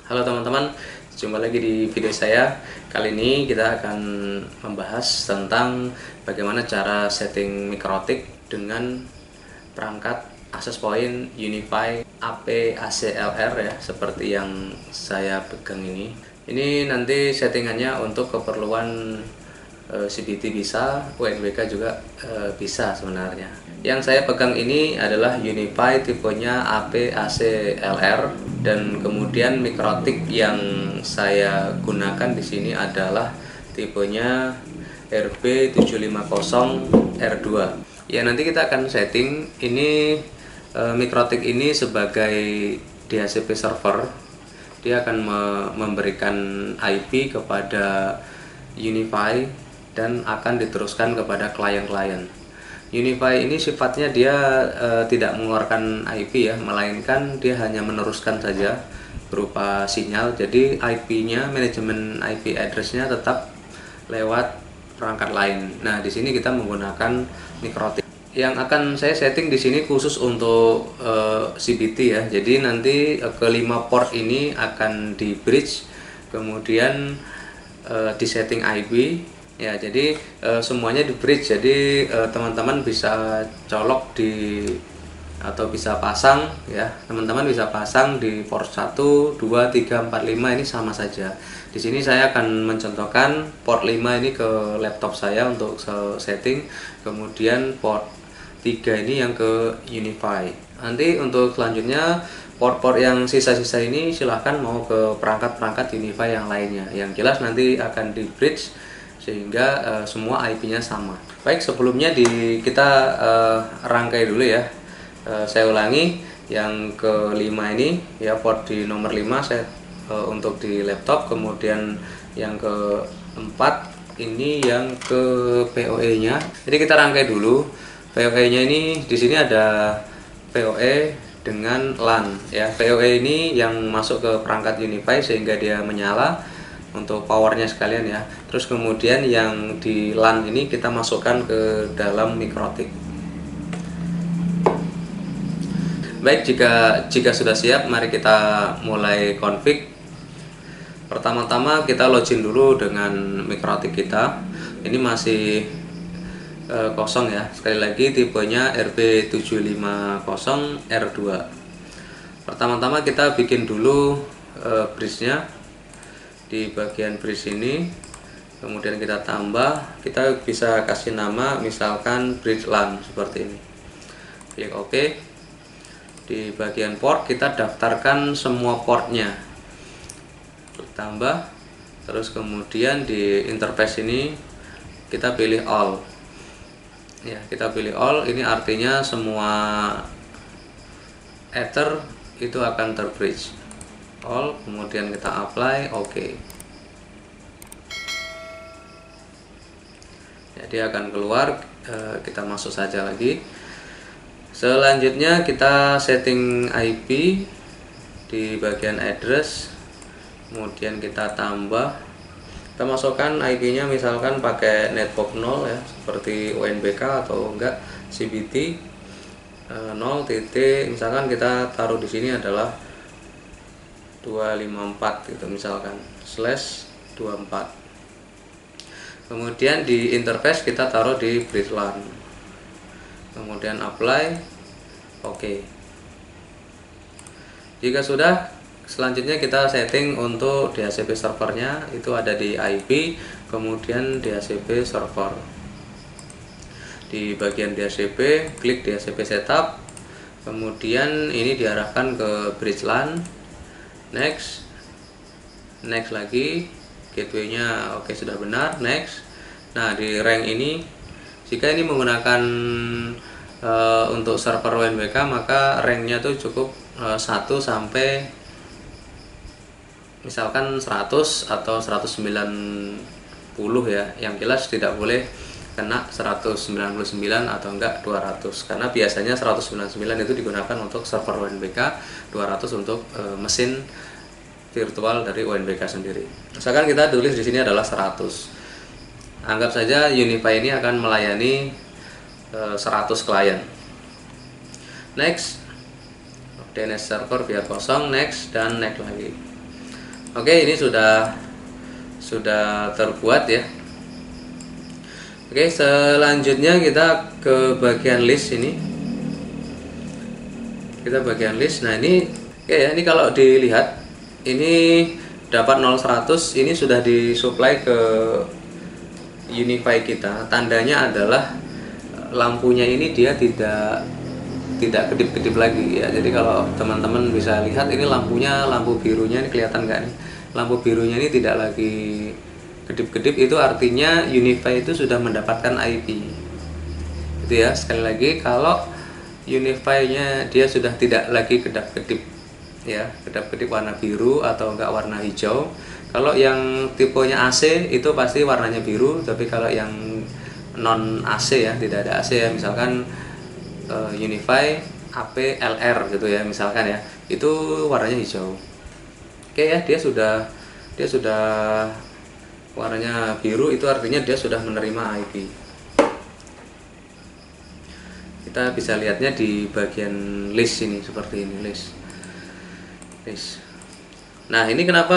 Halo teman-teman, jumpa lagi di video saya. Kali ini kita akan membahas tentang bagaimana cara setting mikrotik dengan perangkat access point UniFi AP-ACLR ya, seperti yang saya pegang ini. Ini nanti settingannya untuk keperluan CBT bisa, UNBK juga bisa sebenarnya. Yang saya pegang ini adalah UniFi tipenya AP-ACLR, dan kemudian mikrotik yang saya gunakan di sini adalah tipenya RB750R2. Ya, nanti kita akan setting ini mikrotik ini sebagai DHCP server. Dia akan memberikan IP kepada UniFi dan akan diteruskan kepada klien-klien. UniFi ini sifatnya dia tidak mengeluarkan IP ya, melainkan dia hanya meneruskan saja berupa sinyal. Jadi IP-nya, manajemen IP address-nya tetap lewat perangkat lain. Nah, di sini kita menggunakan mikrotik. Yang akan saya setting di sini khusus untuk CBT ya. Jadi nanti kelima port ini akan di bridge, kemudian di setting IP. Ya, jadi semuanya di bridge. Jadi teman-teman bisa colok di atau bisa pasang ya. Teman-teman bisa pasang di port 1, 2, 3, 4, 5 ini sama saja. Di sini saya akan mencontohkan port 5 ini ke laptop saya untuk setting. Kemudian port 3 ini yang ke UniFi. Nanti untuk selanjutnya port-port yang sisa-sisa ini silahkan mau ke perangkat-perangkat UniFi yang lainnya. Yang jelas nanti akan di bridge sehingga semua IP-nya sama. Baik, sebelumnya kita rangkai dulu ya. Saya ulangi, yang kelima ini ya, port di nomor 5 saya untuk di laptop, kemudian yang keempat ini yang ke PoE-nya. Jadi kita rangkai dulu. PoE-nya ini di sini ada PoE dengan LAN ya. PoE ini yang masuk ke perangkat UniFi sehingga dia menyala untuk powernya sekalian ya. Terus kemudian yang di LAN ini kita masukkan ke dalam mikrotik. Baik, jika sudah siap, mari kita mulai config. Pertama-tama kita login dulu dengan mikrotik kita. Ini masih kosong ya. Sekali lagi tipenya RB750R2. Pertama-tama kita bikin dulu bridge-nya. Di bagian bridge ini, kemudian kita tambah, kita bisa kasih nama misalkan bridge LAN seperti ini. Klik OK. Di bagian port kita daftarkan semua portnya, tambah. Terus kemudian di interface ini kita pilih all ya, kita pilih all. Ini artinya semua ether itu akan terbridge all, kemudian kita apply OK. Jadi akan keluar, kita masuk saja lagi. Selanjutnya kita setting IP di bagian address, kemudian kita tambah, kita masukkan IP-nya misalkan pakai network 0 ya, seperti UNBK atau enggak CBT 0 titik, misalkan kita taruh di sini adalah 254 gitu misalkan, /24. Kemudian di interface kita taruh di bridge LAN, kemudian apply OK. Jika sudah, selanjutnya kita setting untuk DHCP servernya, itu ada di IP, kemudian DHCP server. Di bagian DHCP, klik DHCP setup, kemudian ini diarahkan ke bridge LAN. Next lagi, gateway-nya oke, sudah benar. Next. Nah, di rank ini, jika ini menggunakan untuk server UNBK, maka ranknya tuh cukup 1 sampai misalkan 100 atau 190 ya. Yang jelas tidak boleh kena 199 atau enggak 200, karena biasanya 199 itu digunakan untuk server UNBK, 200 untuk mesin virtual dari UNBK sendiri. Misalkan kita tulis di sini adalah 100. Anggap saja UniFi ini akan melayani 100 klien. Next, DNS server biar kosong, next dan next lagi. Oke, ini sudah terbuat ya. Oke, selanjutnya kita ke bagian list ini. Kita bagian list. Nah, ini oke ya, ini kalau dilihat ini dapat 0-100, ini sudah disuplai ke Unify kita. Tandanya adalah lampunya ini dia tidak kedip-kedip lagi ya. Jadi kalau teman-teman bisa lihat ini lampunya, lampu birunya ini kelihatan nggak nih? Lampu birunya ini tidak lagi kedip-kedip, itu artinya Unify itu sudah mendapatkan IP. Itu ya, sekali lagi kalau Unify-nya dia sudah tidak lagi kedap-kedip ya, kedap-kedip warna biru atau enggak warna hijau. Kalau yang tipenya AC itu pasti warnanya biru, tapi kalau yang non AC ya, tidak ada AC ya, misalkan Unify AP LR gitu ya misalkan ya, itu warnanya hijau. Oke ya, dia sudah warnanya biru, itu artinya dia sudah menerima IP. Kita bisa lihatnya di bagian list ini, seperti ini, list. Nah, ini kenapa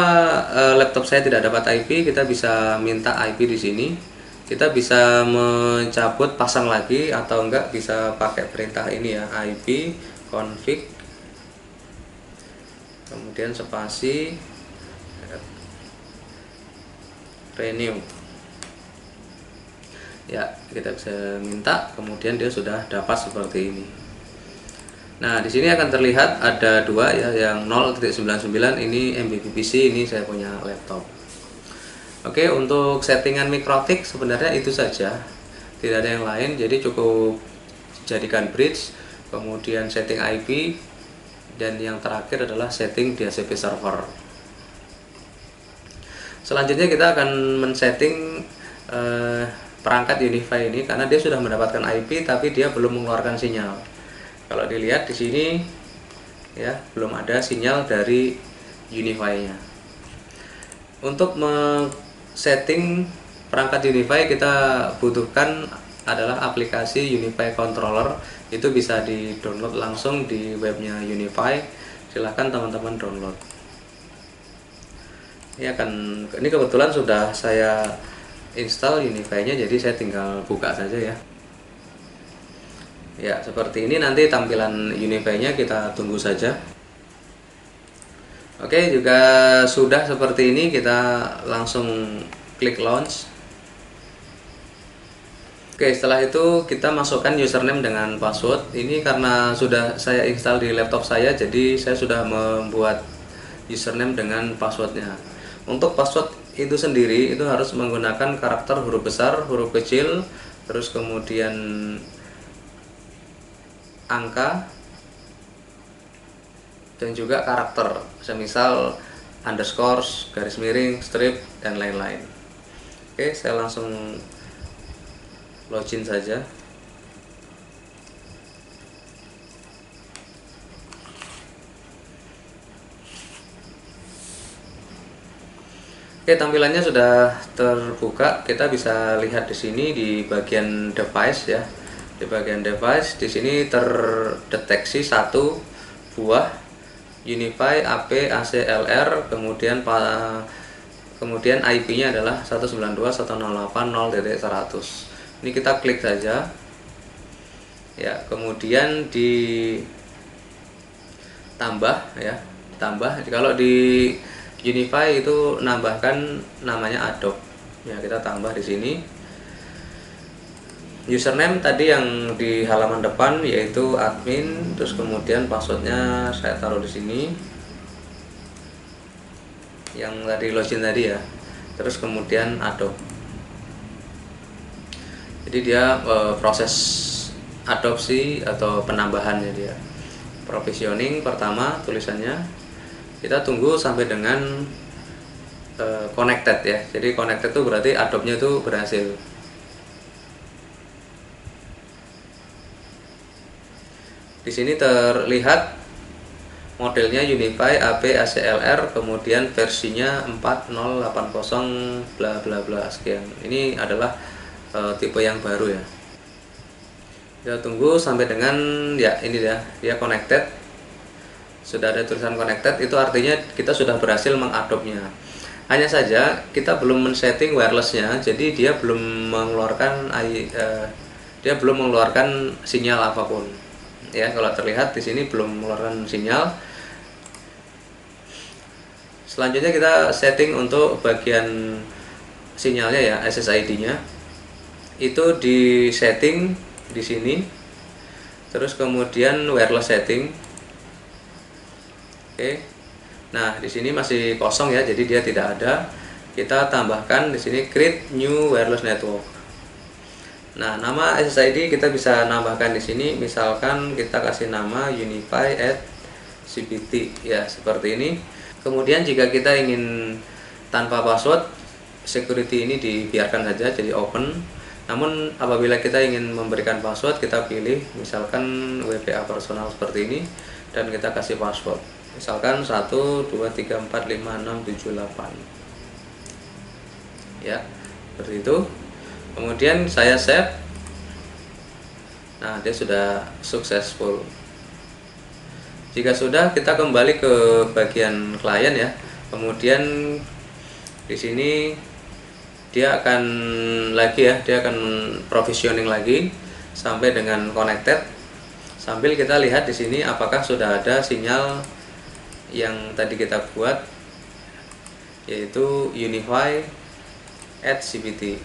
laptop saya tidak dapat IP? Kita bisa minta IP di sini. Kita bisa mencabut, pasang lagi, atau enggak bisa pakai perintah ini ya, IP config kemudian spasi renew. Ya, kita bisa minta, kemudian dia sudah dapat seperti ini. Nah, di sini akan terlihat ada dua ya, yang 0.99 ini MBPPC, ini saya punya laptop. Oke, untuk settingan Mikrotik sebenarnya itu saja, tidak ada yang lain. Jadi cukup jadikan bridge, kemudian setting IP, dan yang terakhir adalah setting DHCP server. Selanjutnya kita akan men-setting perangkat Unify ini, karena dia sudah mendapatkan IP tapi dia belum mengeluarkan sinyal. Kalau dilihat di sini ya, belum ada sinyal dari Unify-nya. Untuk setting perangkat Unify kita butuhkan adalah aplikasi Unify Controller. Itu bisa di-download langsung di webnya Unify. Silahkan teman-teman download. Ini kebetulan sudah saya install Unify-nya, jadi saya tinggal buka saja ya. Ya, seperti ini nanti tampilan Unify-nya, kita tunggu saja. Oke, juga sudah seperti ini, kita langsung klik launch. Oke, setelah itu kita masukkan username dengan password. Ini karena sudah saya install di laptop saya, jadi saya sudah membuat username dengan passwordnya. Untuk password itu sendiri itu harus menggunakan karakter huruf besar, huruf kecil, terus kemudian angka, dan juga karakter, semisal underscore, garis miring, strip, dan lain-lain. Oke, saya langsung login saja. Oke, tampilannya sudah terbuka. Kita bisa lihat di sini di bagian device ya. Di bagian device di sini terdeteksi satu buah Unify AP ACLR, kemudian IP-nya adalah 192.168.0.100. Ini kita klik saja. Ya, kemudian ditambah ya, tambah. Kalau di Unify itu nambahkan namanya Adobe. Ya, kita tambah di sini. Username tadi yang di halaman depan yaitu admin, terus kemudian passwordnya saya taruh di sini, yang tadi login tadi ya, terus kemudian Adobe. Jadi dia proses adopsi atau penambahannya dia. Provisioning pertama tulisannya, kita tunggu sampai dengan connected ya. Jadi connected itu berarti Adobe-nya itu berhasil. Di sini terlihat modelnya Unify AP ACLR, kemudian versinya 4080 bla bla bla sekian. Ini adalah tipe yang baru ya. Kita tunggu sampai dengan ya ini dia connected. sudah ada tulisan connected, itu artinya kita sudah berhasil mengadopnya. Hanya saja kita belum men-setting wirelessnya, jadi dia belum mengeluarkan sinyal apapun. Ya, kalau terlihat di sini belum mengeluarkan sinyal. Selanjutnya kita setting untuk bagian sinyalnya ya, SSID-nya. Itu di setting di sini. Terus kemudian wireless setting. Oke. Nah, di sini masih kosong ya, jadi dia tidak ada. Kita tambahkan di sini create new wireless network. Nah, nama SSID kita bisa nambahkan di sini. Misalkan kita kasih nama Unify at CBT ya, seperti ini. Kemudian jika kita ingin tanpa password, security ini dibiarkan saja jadi open. Namun apabila kita ingin memberikan password, kita pilih misalkan WPA personal seperti ini dan kita kasih password. Misalkan 1 2 3 4 5 6 7 8. Ya, seperti itu. Kemudian saya save. Nah, dia sudah successful. Jika sudah, kita kembali ke bagian klien ya. Kemudian di sini dia akan provisioning lagi sampai dengan connected. Sambil kita lihat di sini apakah sudah ada sinyal yang tadi kita buat, yaitu Unify at CBT.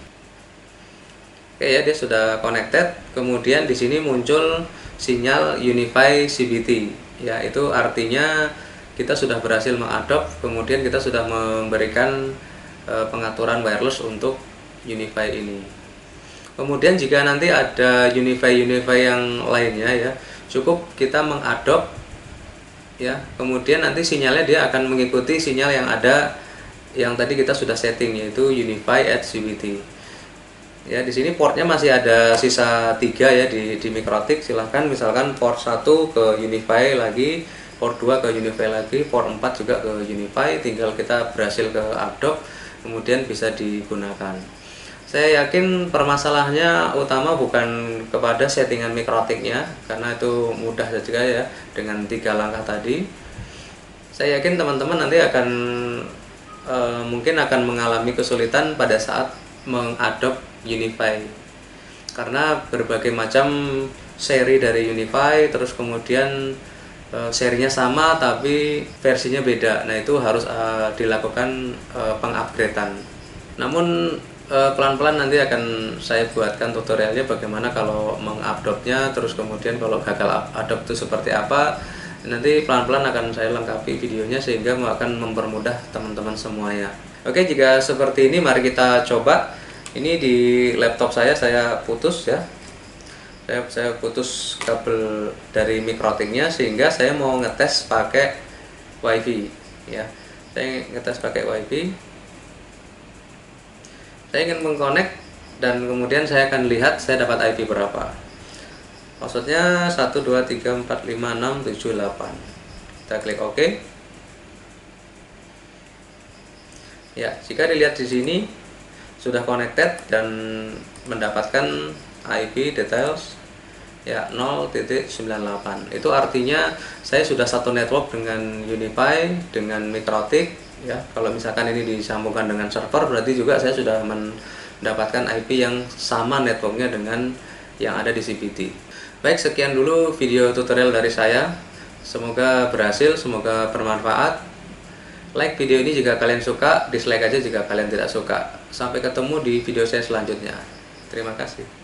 Oke ya, dia sudah connected. Kemudian di sini muncul sinyal Unify CBT. Ya, itu artinya kita sudah berhasil mengadop, kemudian kita sudah memberikan pengaturan wireless untuk Unify ini. Kemudian jika nanti ada Unify yang lainnya ya, cukup kita mengadop ya, kemudian nanti sinyalnya dia akan mengikuti sinyal yang ada yang tadi kita sudah setting, yaitu Unify at CBT. Ya, di sini portnya masih ada sisa 3 ya di Mikrotik. Silahkan misalkan port 1 ke Unify lagi, port 2 ke Unify lagi, port 4 juga ke Unify, tinggal kita berhasil ke adopt, kemudian bisa digunakan. Saya yakin permasalahannya utama bukan kepada settingan Mikrotiknya, karena itu mudah saja ya dengan 3 langkah tadi. Saya yakin teman-teman nanti akan mungkin akan mengalami kesulitan pada saat mengadop Unify, karena berbagai macam seri dari Unify, terus kemudian serinya sama tapi versinya beda. Nah, itu harus dilakukan pengupgradean. Namun pelan-pelan nanti akan saya buatkan tutorialnya bagaimana kalau mengupdate-nya, terus kemudian kalau gagal adopt itu seperti apa. Nanti pelan-pelan akan saya lengkapi videonya sehingga akan mempermudah teman-teman semuanya. Oke, jika seperti ini mari kita coba. Ini di laptop saya putus ya. Saya putus kabel dari Mikrotiknya sehingga saya mau ngetes pakai WiFi ya. Saya ngetes pakai WiFi. Saya ingin mengkonek dan kemudian saya akan lihat saya dapat IP berapa. Maksudnya 1 2 3 4 5 6 7 8. Kita klik OK. Ya, jika dilihat di sini sudah connected dan mendapatkan IP details ya 0.98. Itu artinya saya sudah satu network dengan Unify, dengan Mikrotik ya. Kalau misalkan ini disambungkan dengan server, berarti juga saya sudah mendapatkan IP yang sama networknya dengan yang ada di CBT. Baik, sekian dulu video tutorial dari saya. Semoga berhasil, semoga bermanfaat. Like video ini jika kalian suka, dislike aja jika kalian tidak suka. Sampai ketemu di video saya selanjutnya. Terima kasih.